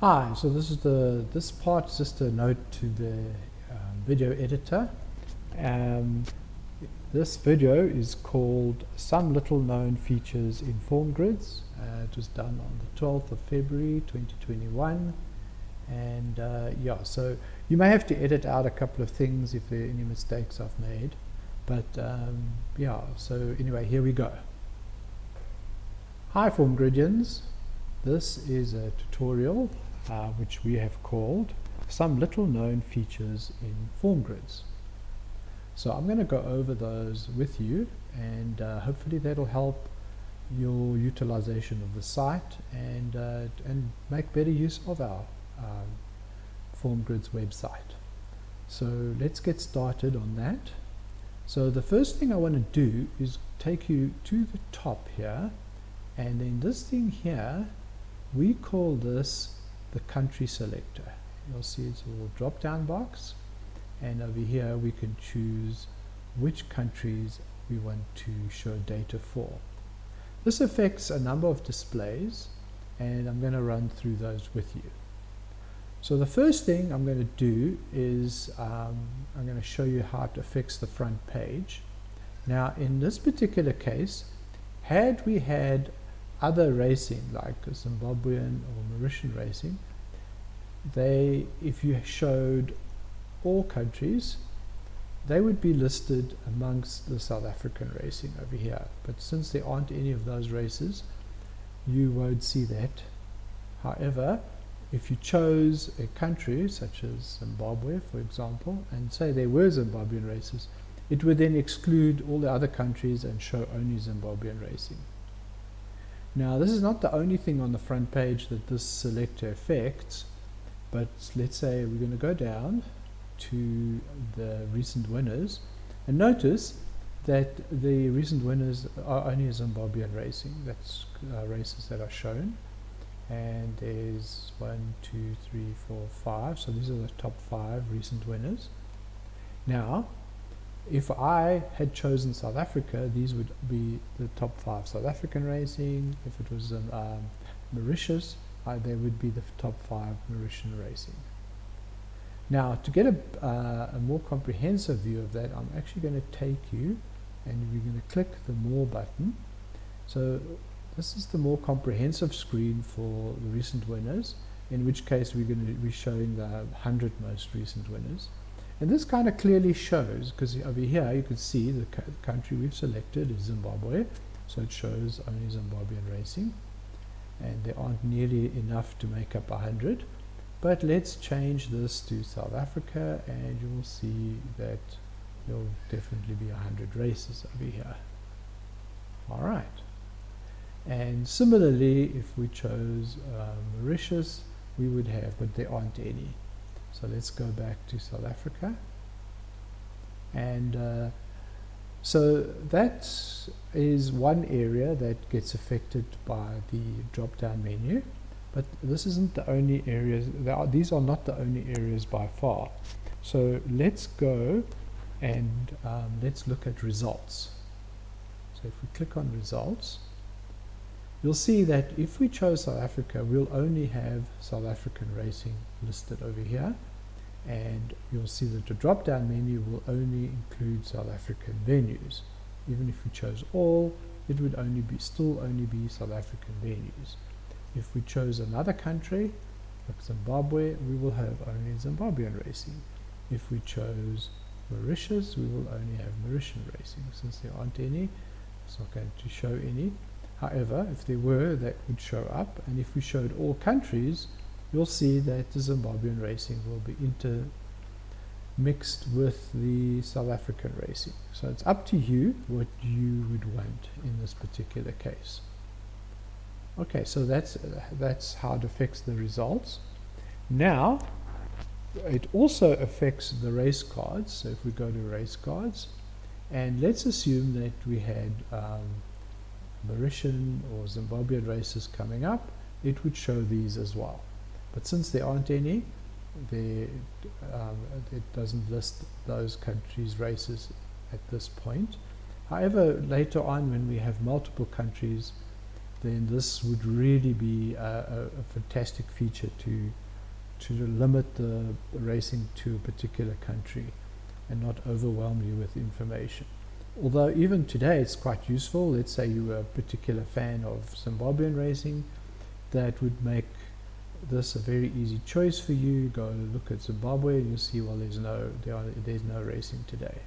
Hi, so this part is just a note to the video editor. Um, this video is called Some Little Known Features in Formgrids. It was done on the 12th of February 2021, and yeah, so you may have to edit out a couple of things if there are any mistakes I've made, but yeah, so anyway, here we go. Hi Formgridians, this is a tutorial which we have called Some Little Known Features in Formgrids. So I'm going to go over those with you, and hopefully that'll help your utilization of the site and make better use of our Formgrids website. So let's get started on that. So the first thing I want to do is take you to the top here, and then this thing here, we call this the country selector. You'll see it's a little drop down box, and over here we can choose which countries we want to show data for. This affects a number of displays, and I'm going to run through those with you. So the first thing I'm going to do is I'm going to show you how it affects the front page. Now in this particular case, had we had other racing like Zimbabwean or Mauritian racing, if you showed all countries, they would be listed amongst the South African racing over here. But since there aren't any of those races, you won't see that. However, if you chose a country such as Zimbabwe, for example, and say there were Zimbabwean races, it would then exclude all the other countries and show only Zimbabwean racing. Now this is not the only thing on the front page that this selector affects, but let's say we're going to go down to the recent winners, and notice that the recent winners are only Zimbabwean racing. That's races that are shown, and there's 1, 2, 3, 4, 5, so these are the top 5 recent winners. Now if I had chosen South Africa, these would be the top 5 South African racing. If it was Mauritius, they would be the top 5 Mauritian racing. Now to get a more comprehensive view of that, I'm actually going to take you, and we're going to click the More button. So this is the more comprehensive screen for the recent winners, in which case we're going to be showing the 100 most recent winners. And this kind of clearly shows, because over here you can see the country we've selected is Zimbabwe, so it shows only Zimbabwean racing, and there aren't nearly enough to make up 100. But let's change this to South Africa, and you will see that there will definitely be 100 races over here. Alright, and similarly if we chose Mauritius, we would have, but there aren't any. So let's go back to South Africa, and so that is one area that gets affected by the drop-down menu. But this isn't the only areas. These are not the only areas by far. So let's go and let's look at results. So if we click on results, you'll see that if we chose South Africa, we'll only have South African racing listed over here, and you'll see that the drop-down menu will only include South African venues. Even if we chose all, it would still only be South African venues. If we chose another country, like Zimbabwe, we will have only Zimbabwean racing. If we chose Mauritius, we will only have Mauritian racing. Since there aren't any, it's not going to show any. However, if there were, that would show up, and if we showed all countries, you'll see that the Zimbabwean racing will be intermixed with the South African racing. So it's up to you what you would want in this particular case. Okay, so that's how it affects the results. Now, it also affects the race cards. So if we go to race cards, and let's assume that we had Mauritian or Zimbabwean races coming up, it would show these as well. But since there aren't any, it doesn't list those countries' races at this point. However, later on when we have multiple countries, then this would really be a fantastic feature to limit the racing to a particular country and not overwhelm you with information. Although even today it's quite useful. Let's say you were a particular fan of Zimbabwean racing, that would make this a very easy choice for you. Go look at Zimbabwe and you'll see, well, there's no racing today.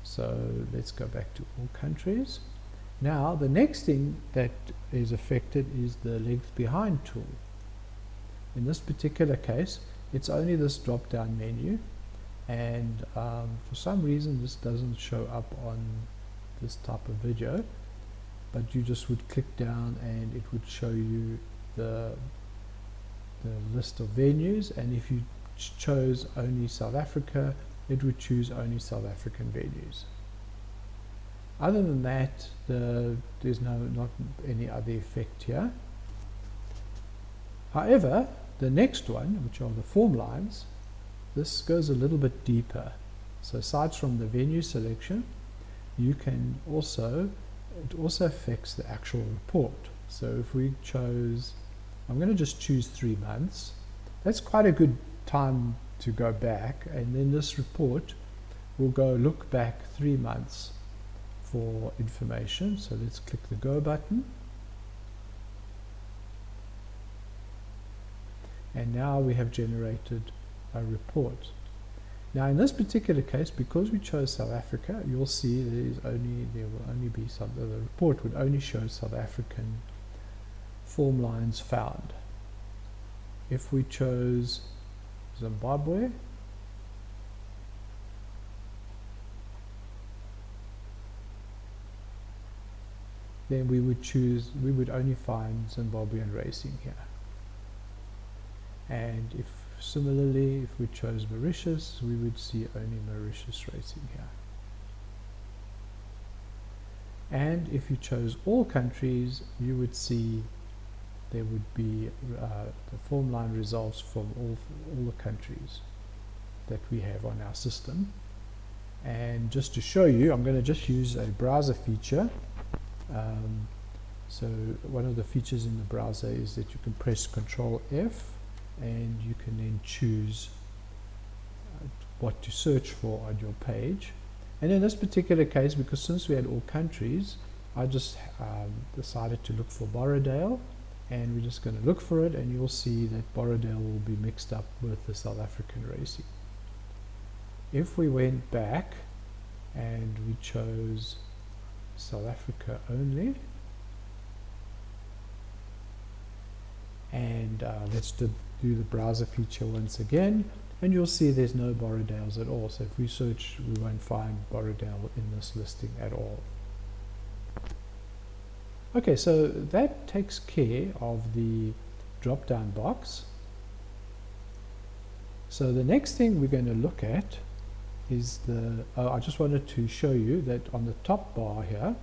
So let's go back to all countries. Now the next thing that is affected is the length behind tool. In this particular case, it's only this drop down menu, and for some reason this doesn't show up on this type of video, but you just would click down and it would show you the list of venues, and if you chose only South Africa, it would choose only South African venues. Other than that, there's not any other effect here. However, the next one, which are the form lines, this goes a little bit deeper. So aside from the venue selection, you can also, it also affects the actual report. So if we chose, I'm going to just choose 3 months. That's quite a good time to go back, and then this report will go look back 3 months for information. So let's click the go button, and now we have generated a report. Now in this particular case, because we chose South Africa, you'll see there will only be the report would only show South African form lines found. If we chose Zimbabwe, then we would only find Zimbabwean racing here. And if similarly, if we chose Mauritius, we would see only Mauritius racing here. And if you chose all countries, you would see there would be the form line results from all the countries that we have on our system. And just to show you, I'm going to just use a browser feature. So one of the features in the browser is that you can press Ctrl F and you can then choose what to search for on your page. And in this particular case, because since we had all countries, I just decided to look for Borrowdale, and we're just going to look for it, and you'll see that Borrowdale will be mixed up with the South African racing. If we went back and we chose South Africa only, and let's do the browser feature once again, and you'll see there's no Borrowdales at all. So if we search, we won't find Borrowdale in this listing at all. Okay, so that takes care of the drop down box. So the next thing we're going to look at is I just wanted to show you that on the top bar here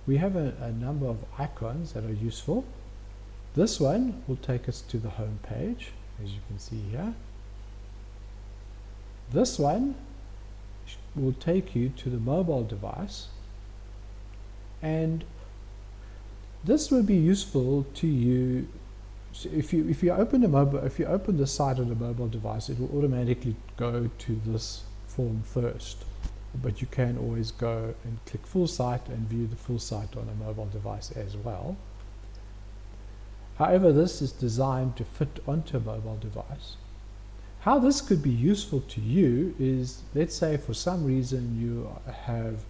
we have a number of icons that are useful. This one will take us to the home page, as you can see here. This one will take you to the mobile device, and this will be useful to you. So if you open the site on a mobile device, it will automatically go to this form first, but you can always go and click full site and view the full site on a mobile device as well. However, this is designed to fit onto a mobile device. How this could be useful to you is, let's say for some reason you have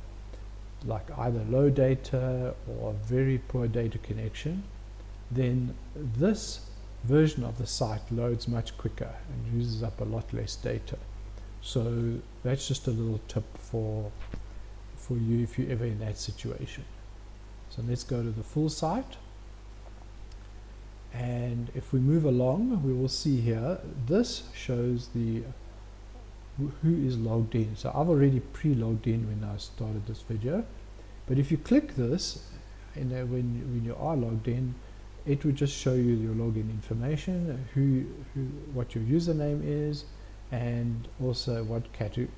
like either low data or very poor data connection, then this version of the site loads much quicker and uses up a lot less data. So that's just a little tip for you if you're ever in that situation. So let's go to the full site, and if we move along, we will see here this shows the who is logged in. So I've already pre-logged in when I started this video, but if you click this, and when you are logged in, it would just show you your login information, what your username is, and also what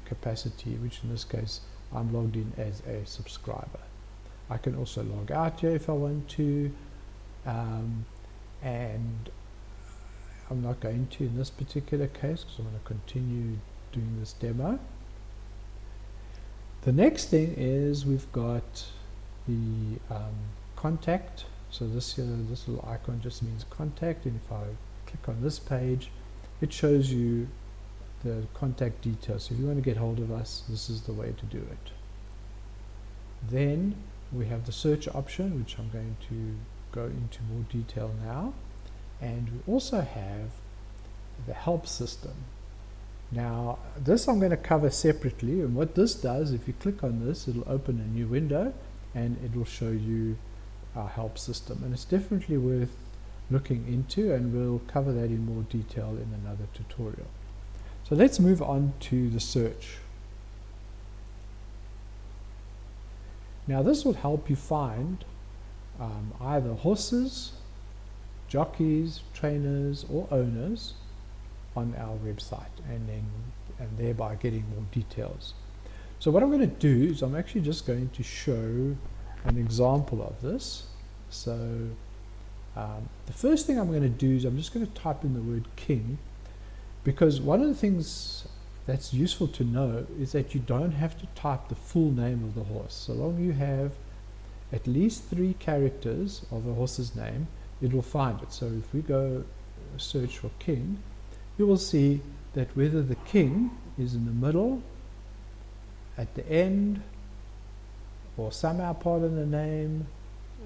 capacity, which in this case I'm logged in as a subscriber. I can also log out here if I want to, and I'm not going to in this particular case because I'm going to continue doing this demo. The next thing is we've got the contact. So this little icon just means contact, and if I click on this page, it shows you the contact details. So if you want to get hold of us, this is the way to do it. Then we have the search option, which I'm going to go into more detail now, and we also have the help system. Now this I'm going to cover separately, and what this does, if you click on this, it'll open a new window and it will show you our help system, and it's definitely worth looking into, and we'll cover that in more detail in another tutorial. So let's move on to the search. Now this will help you find either horses, jockeys, trainers or owners on our website, and thereby getting more details. So what I'm going to do is I'm actually just going to show an example of this. So the first thing I'm going to do is I'm just going to type in the word king, because one of the things that's useful to know is that you don't have to type the full name of the horse. So long as you have at least 3 characters of a horse's name, it will find it. So if we go search for king, you will see that whether the king is in the middle, at the end, or somehow part of the name,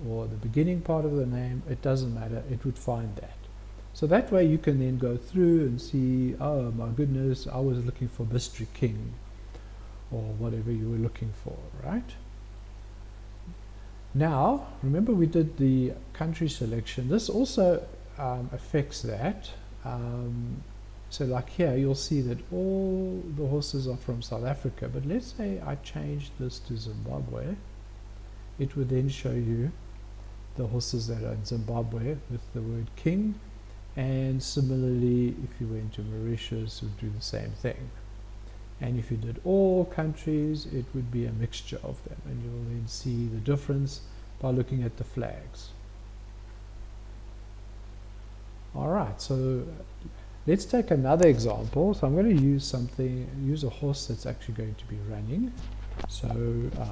or the beginning part of the name, it doesn't matter, it would find that. So that way you can then go through and see, oh my goodness, I was looking for Mystery King, or whatever you were looking for, right? Now, remember we did the country selection. This also affects that. So like here, you'll see that all the horses are from South Africa, but let's say I changed this to Zimbabwe. It would then show you the horses that are in Zimbabwe with the word king, and similarly if you went to Mauritius, it would do the same thing. And if you did all countries, it would be a mixture of them, and you'll then see the difference by looking at the flags. Alright, so let's take another example. So I'm going to use a horse that's actually going to be running. So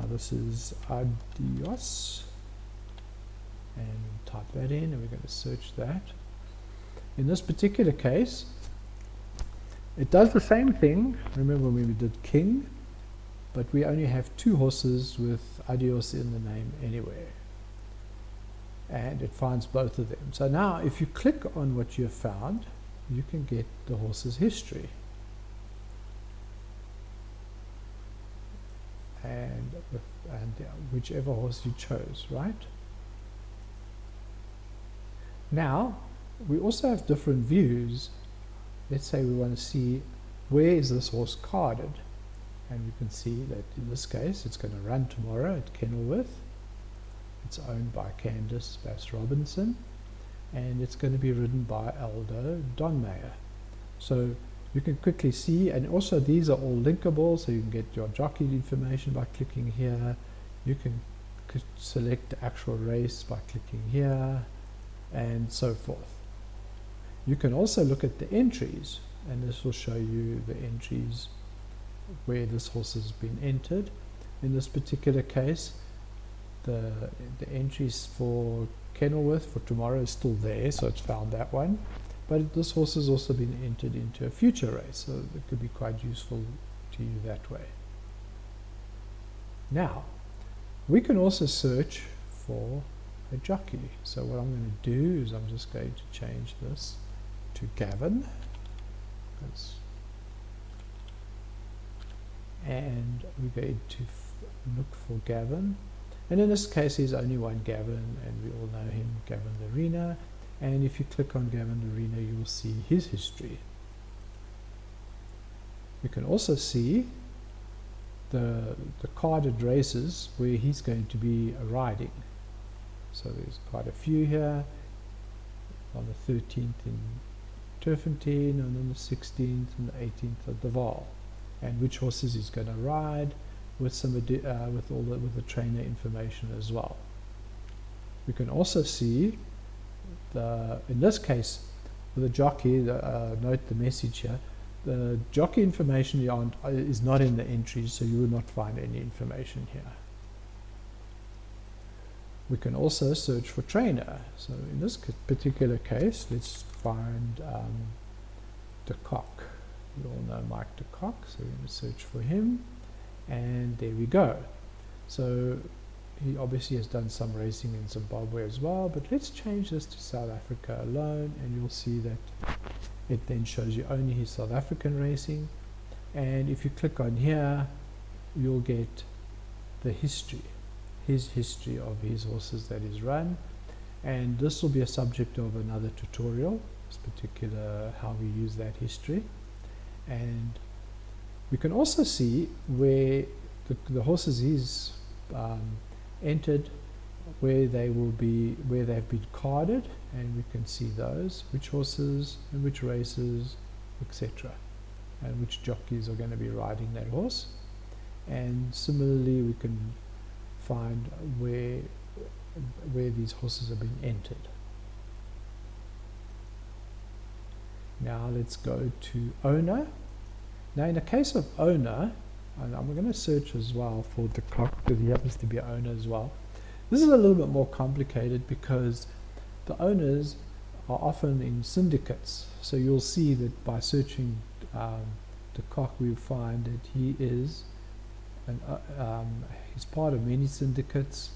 this is Adios, and type that in, and we're going to search that. In this particular case, it does the same thing. Remember when we did king, but we only have 2 horses with Adios in the name anywhere, and it finds both of them. So now if you click on what you have found, you can get the horse's history, and whichever horse you chose, right? Now we also have different views. Let's say we want to see where is this horse carded, and we can see that in this case it's going to run tomorrow at Kenilworth. It's owned by Candice Bass Robinson, and it's going to be ridden by Aldo Donmeyer. So you can quickly see, and also these are all linkable, so you can get your jockey information by clicking here. You can select the actual race by clicking here, and so forth. You can also look at the entries, and this will show you the entries where this horse has been entered. In this particular case, the entries for Kenilworth for tomorrow is still there, so it's found that one. But this horse has also been entered into a future race, so it could be quite useful to you that way. Now, we can also search for a jockey. So what I'm going to do is I'm just going to change this to Gavin, and we're going to look for Gavin, and in this case he's only one Gavin, and we all know him, Gavin Larena. And if you click on Gavin Larena, you will see his history. You can also see the carded races where he's going to be riding. So there's quite a few here. On the 13th in Turfentine, and on the 16th and the 18th at the Vaal, and which horses he's going to ride, with with the trainer information as well. We can also see in this case with the jockey, note the message here, the jockey information is not in the entries, so you will not find any information here. We can also search for trainer. So in this particular case, let's find de Kock. You all know Mike de Kock, so we're going to search for him, and there we go. So he obviously has done some racing in Zimbabwe as well, but let's change this to South Africa alone, and you'll see that it then shows you only his South African racing. And if you click on here, you'll get the history, his history of his horses that he's run, and this will be a subject of another tutorial, this particular how we use that history. And we can also see where the horses he's entered, where they've been carded, and we can see those, which horses and which races, etc., and which jockeys are going to be riding that horse. And similarly, we can find where these horses have been entered. Now let's go to owner. Now in the case of owner, and I'm going to search as well for de Kock because he happens to be an owner as well. This is a little bit more complicated because the owners are often in syndicates. So you'll see that by searching de Kock, we find that he is he's part of many syndicates,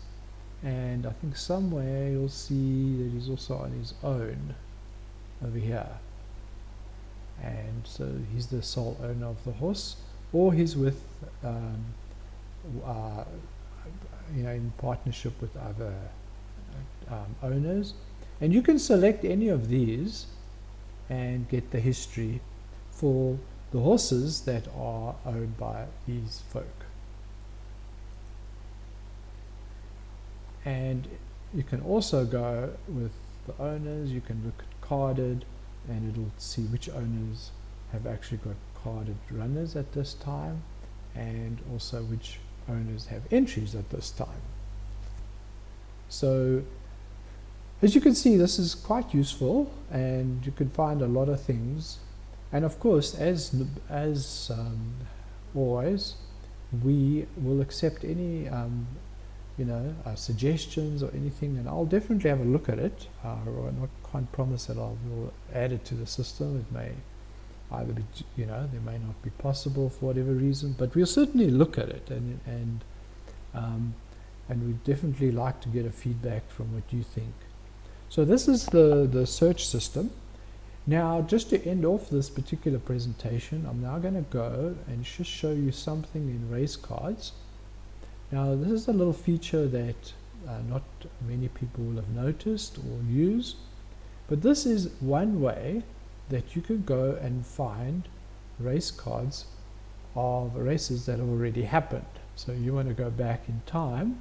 and I think somewhere you'll see that he's also on his own over here. And so he's the sole owner of the horse, or he's with in partnership with other owners. And you can select any of these and get the history for the horses that are owned by these folk. And you can also go with the owners, you can look at carded, and it'll see which owners have actually got carded runners at this time, and also which owners have entries at this time. So as you can see, this is quite useful, and you can find a lot of things. And of course, as always, we will accept any suggestions or anything, and I'll definitely have a look at it. I can't promise that I will add it to the system. It may either be, they may not be possible for whatever reason, but we'll certainly look at it, and we'd definitely like to get a feedback from what you think. So this is the search system. Now, just to end off this particular presentation, I'm now going to go and just show you something in race cards. Now, this is a little feature that not many people will have noticed or used, but this is one way that you can go and find race cards of races that have already happened. So you want to go back in time.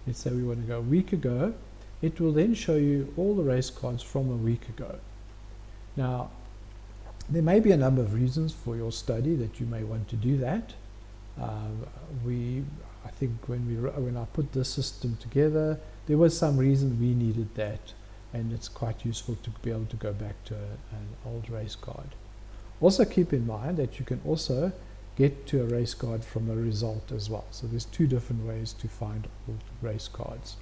Let's say we want to go a week ago. It will then show you all the race cards from a week ago. Now, there may be a number of reasons for your study that you may want to do that. I think when I put this system together, there was some reason we needed that, and it's quite useful to be able to go back to an old race card. Also keep in mind that you can also get to a race card from a result as well. So there's two different ways to find old race cards.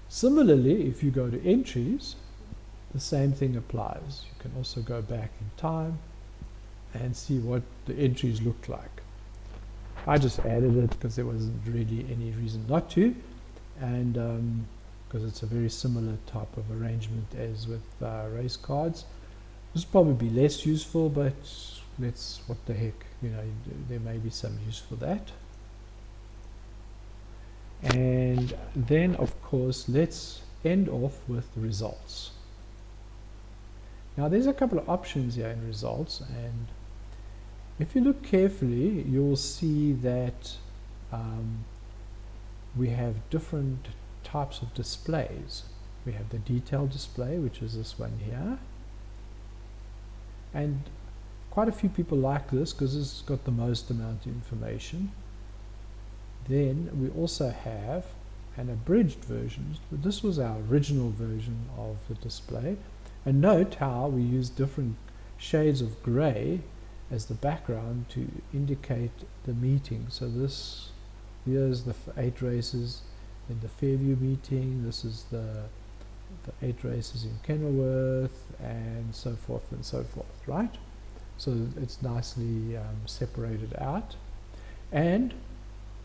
Similarly, if you go to entries, the same thing applies. You can also go back in time and see what the entries look like. I just added it because there wasn't really any reason not to, and because it's a very similar type of arrangement as with race cards. This will probably be less useful, but what the heck, there may be some use for that. And then, of course, let's end off with the results. Now, there's a couple of options here in results, and if you look carefully, you'll see that we have different types of displays. We have the detailed display, which is this one here. And of quite a few people like this because it's got the most amount of information. Then we also have an abridged version. This was our original version of the display. And note how we use different shades of grey as the background to indicate the meeting. So this, here's the 8 races in the Fairview meeting, this is the 8 races in Kenilworth, and so forth and so forth, right? So it's nicely separated out. And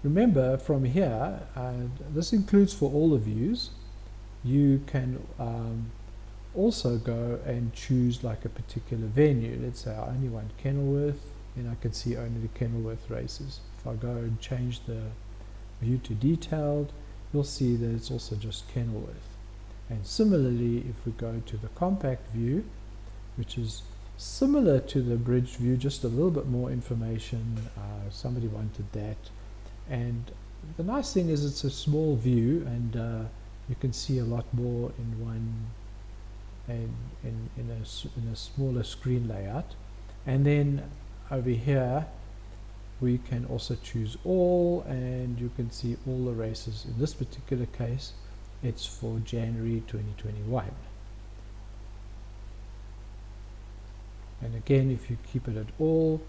remember from here, this includes for all the views, you can also go and choose like a particular venue. Let's say I only want Kenilworth, and I can see only the Kenilworth races. If I go and change the view to detailed, you'll see that it's also just Kenilworth. And similarly, if we go to the compact view, which is similar to the bridge view, just a little bit more information, somebody wanted that. And the nice thing is it's a small view, and you can see a lot more in one, in a smaller screen layout. And then over here we can also choose all, and you can see all the races. In this particular case, it's for January 2021. And again, if you keep it at all,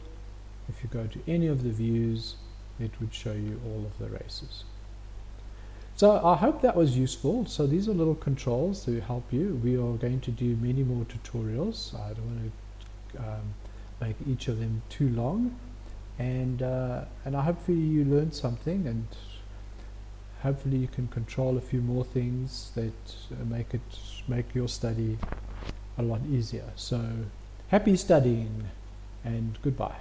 if you go to any of the views, it would show you all of the races. So I hope that was useful. So these are little controls to help you. We are going to do many more tutorials. I don't want to make each of them too long. And I hopefully you learned something, and hopefully you can control a few more things that make your study a lot easier. So happy studying, and goodbye.